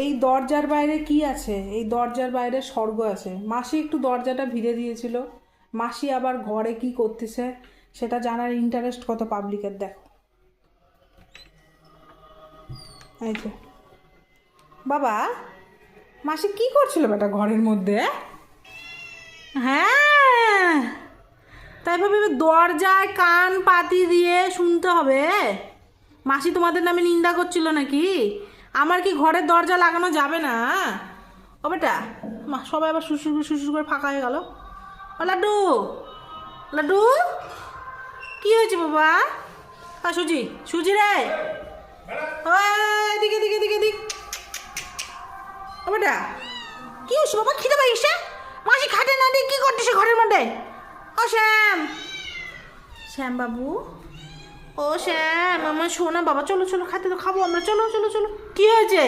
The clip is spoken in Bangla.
এই দরজার বাইরে কি আছে? এই দরজার বাইরে স্বর্গ আছে। মাসি একটু দরজাটা ভিড়ে দিয়েছিল। মাসি আবার ঘরে কি করতেছে সেটা জানার ইন্টারেস্ট কত পাবলিকের, দেখো। এই যে বাবা, মাসি কি করছিল বেটা ঘরের মধ্যে? হ্যাঁ, তাই ভাবে দরজায় কান পাতি দিয়ে শুনতে হবে? মাসি তোমাদের নামে নিন্দা করছিল নাকি? আমার কি ঘরের দরজা লাগানো যাবে না? ও বেটা, মা সবাই আবার শুশুর শুশুর করে ফাঁকা হয়ে গেল। ও লাড্ডু, লাড্ডু, কি হয়েছে বাবা? সুজি, সুজি রে, ও এদিকে এদিকে এদিকে এদিক। ও বেটা, কি হয়েছে বাবা? খিদে পাইছে? মাসি খাটে না দিয়ে কি করতেছে ঘরের মধ্যে? ও শ্যাম, শ্যাম বাবু, ও শ্যাম আমার সোনা বাবা, চলো চলো খাতে তো খাবো আমরা, চলো চলো চলো। কি হয়েছে?